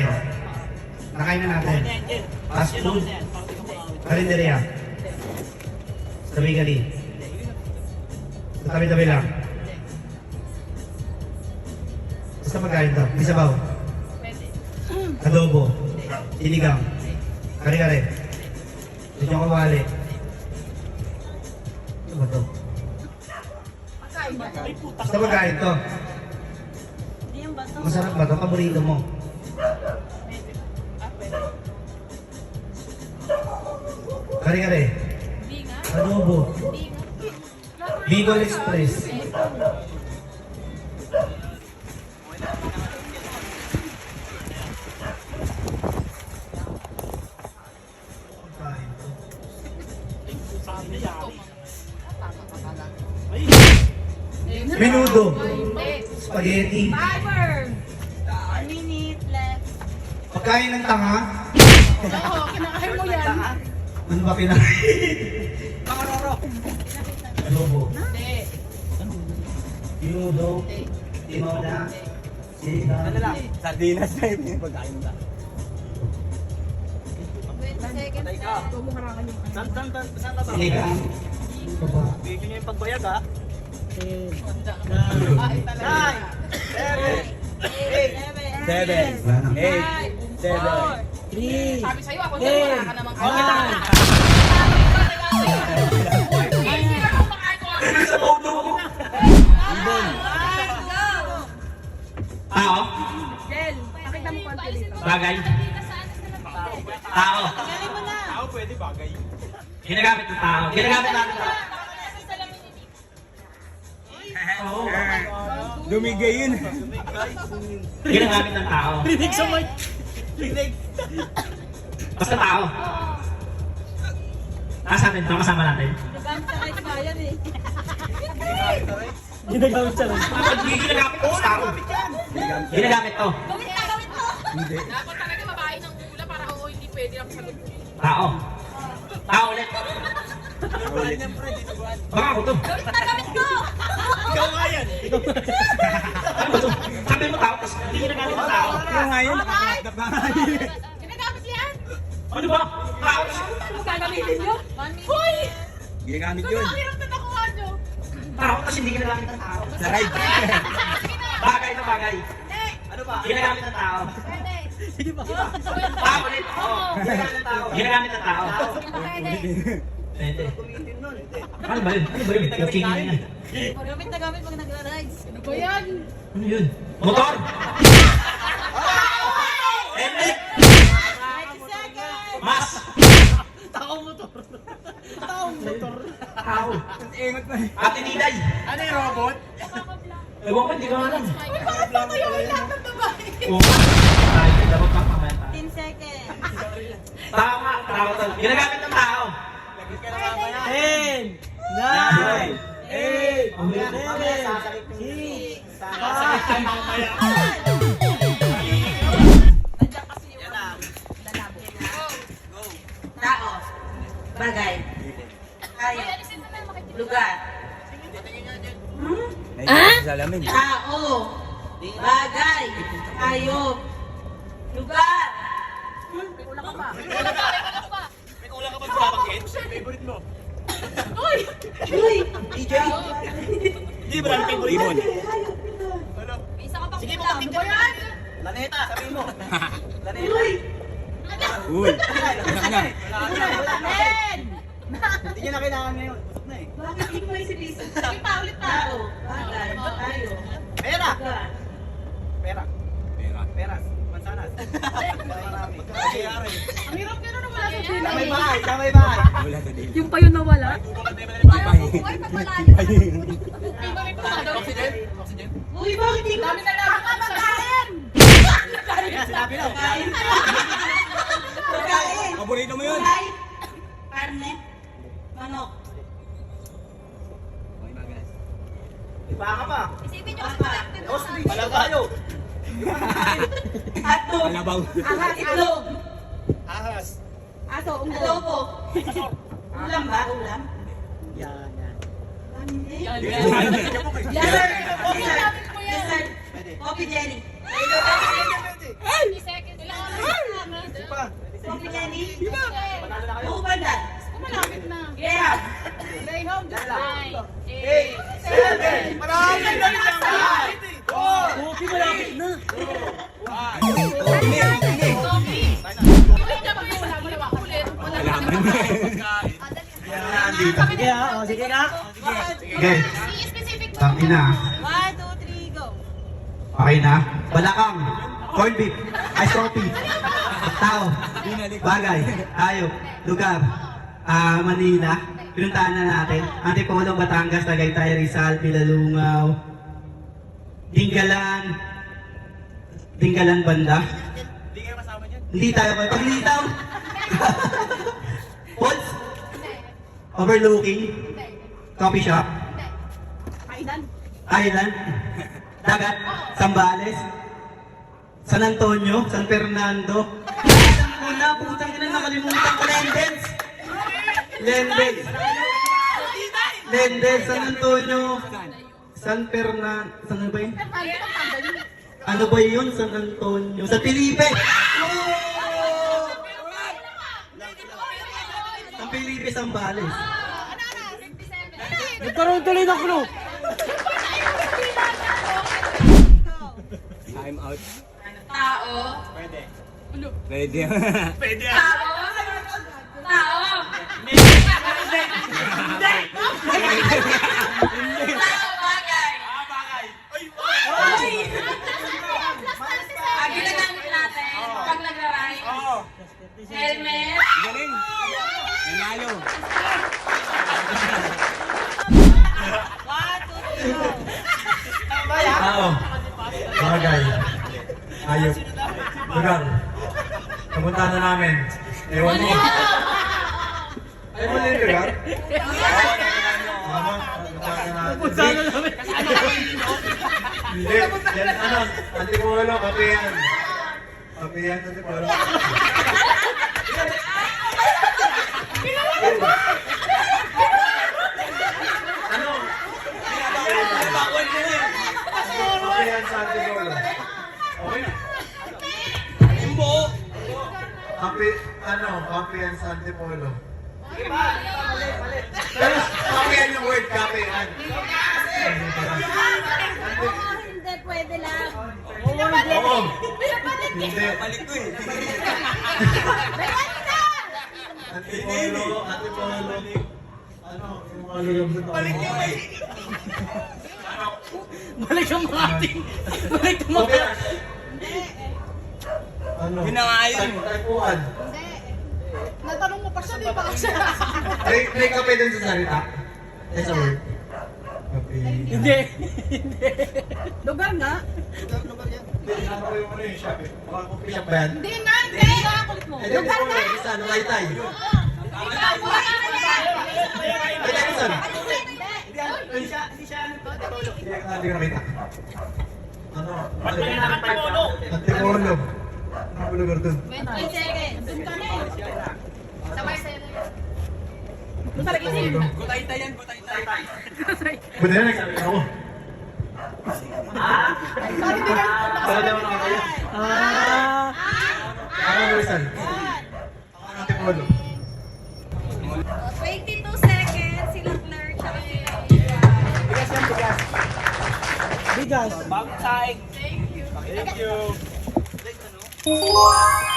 natin. Nakain na natin. Fast food. Karinderya. Sa bakery. Sa tabi-tabi lang. Basta pagkain to. May sabaw. Adobo. Sinigang. Kare-kare. Ito kawali. Ano ba to? Basta pagkain to. Masarap ba to? Paborito mo? Kare-kare. Adobo. Bicol Express. Menudo. Spaghetti. 1 minute left. Pagkain ng tanga. Oo, kinakain mo yan. Ano ba kinain? Adobo. Menudo. Tinola. Sinigang. Ano lang? Sardinas na yung pagkain na. Wait a second. Saan ka ba? Sinigang. Ito ba? Bigyan niyo yung pagbayag ha? 9, 7, 8, 7, 3. Sabi sa'yo, ako sa'yo, wala ka namang Tao? Del, pakita mo konti dito. Bagay? Tao? Galing mo na. Tao pwede bagay. Ginagamit ng tao. Ginagamit natin tao. Oo. Lumigay yun. Ginagamit ng tao. Rinig sa mic. Rinig. Basta tao. Nasa atin to, kasama natin. Nagamit sa kahit bayan eh. Ginagamit siya lang. Ginagamit to sa tao. Ginagamit to. Gawin na, gawin mo. Hindi. Dapat talaga babae ng ula para oo, hindi pwede lang sagot. Tao. Tao ulit. Baka ako to. Gawin na, gawin mo. Ikaw nga yan. Ano ba to? Sabi mo tao, tapos hindi ginagamit ng tao. Ikaw nga yan. Nakakadap na nga yun. Ginagamit yan? Ano ba? Tao. Ano gagamitin nyo? 1 minute. Hoy! Ginagamit Ano yun. ang hirap na nakuha nyo? Tao, tapos hindi ginagamit ng tao. Sa ride. Bagay na bagay. Ano ba? Ginagamit ng tao. Pwede. Sige ba? Tao ulit. Oo. Ginagamit ng tao. Ginagamit ng tao. Pwede. Pwede. Ano ba yun? Ano ba yun? Yung tingin niya. Gamit na gamit pag nagra-rides. Ano ba yan? Ano yun? Motor! Helmet! 90 seconds. Mas! Taong motor. Taong motor. Tao. Ingot na eh. Ate Niday! Ano yung robot? Ewan ko, hindi ko alam. Bakit tatayo yung lahat ng babae? Oo nga. Tayo, dapat papamenta. 10 seconds. Tama, tao to. Ginagamit ng tao. 10, 9, 8, 7, 6, 5. Tao, bagay, hayop, lugar. Salamin. Tao, bagay, hayop, lugar. May ulang ka pa. May kulang ka ba babanggit? Favorite mo? Uy, DJ. Hindi ba ang favorite mo? May isa ka pang Sige, ulam. bakit Ano ba yan? Planeta, sabihin mo. Planeta. Uy. Kailangan. Hindi niya na kailangan ngayon. Busog na eh. bakit hindi mo isip-isip? Sige pa, ulit pa. Tao, bagay, hayop, Pera. lugar. Pera. Pera. Mansanas. Marami. Kayari. Ang hirap ka na wala sa Sa may bahay. Sa may bahay. Wala sa din. Yung pa yun nawala? buhay pag malalim. Hindi ba rin pa daw? Oxygen. Uy, bakit hindi mo? Dami na lang ang pagkain. Sinabi na. Pagkain. Pagkain. Paborito mo yun. Gulay, karne, manok. Okay ba guys? Iba ka pa. Isipin nyo kasi collected na sa Wala tayo. Hotdog, Malabaw. itlog, Ahas. Aso, adobo. Ulam ba? Ulam? Yan. Hindi. Yan. Dessert. Dessert. Coffee jelly. 20 seconds. Ilan Pagkikani. Bukubandan. Malapit na. Yeah. Stay home, just 9, 8, 7. Marami na lang. Kopi, malapit na. Sige ha, o sige na. Sige. Specific mo. Tangin na. 1, 2, 3, go. Okay na. Balakang. Corned beef. Ice coffee. Tao. Bagay. Hayop. Lugar. Manila. Pinuntahan na natin. Antipolo, Batangas, Tagaytay, Rizal, Pilalungaw. Dinggalan. Dinggalan banda. Hindi kayo kasama dyan. Hindi tayo pa. Paglitaw. Falls. Overlooking. Coffee shop. Island. Dagat. Zambales. San Antonio. San Fernando. Una, putang ina, nakalimutan ko. Lendez. Lendez. Lendez. San Antonio. San Fernando. San ba yun? Ano ba yun? San Antonio. San Felipe. San Felipe, Zambales. Nagkaroon tuloy ng clue. Go. Time out. Tao. Pwede. Pwede. Pwede. Tao. Tao. Tao bagay. Bagay. Ang ginagamit natin pag nagra-ride. Oo. Helmet. Galing. Nanalo. 1, 2, 3, go. Tao. Bagay. Ayop. Lugar. Pumunta na namin. Ewan mo. Ayaw mo yung lugar? Pumunta na namin. Hindi. Yan ano. Antipolo. Kape yan. Kape yan. Antipolo. Ano? Bawal mo yun. Kape yan sa Antipolo. Okay na. Imbo. Kape, ano, kape yan sa Antipolo. Pero, kape yan yung word, kape yan. Hindi, pwede lang. Oo. Hindi. Balik ko eh. Antipolo, Antipolo. Ano, yung mga lugar sa tao. Balik yun eh. Balik ang mga ating. Balik ang mga Kape yan. Ano? Yun na nga yun. Taipuan. Natanong mo pa siya, di ba siya? May kape dun sa salita. Eh, sa word. Kape. Hindi. Lugar nga. Ano yung ano yung shop eh? Mga kape shop ba yan? Hindi na, hindi. Eh, di ko na. Isa, Tagaytay. Tagaytay, saan? Hindi ko nakita. Ano? Antipolo. Ano ba lugar dun? 20 seconds. Doon ka na eh. Sa Marcelo. Gutay-tay yan, gutay-tay. Buti na nagsabi ako. Talaga ako nakakaya. Ako ang Rizal. Ako ang Antipolo. 22 seconds. Sila Claire, tsaka si Bigas. Bagong saing. Thank you. Wow!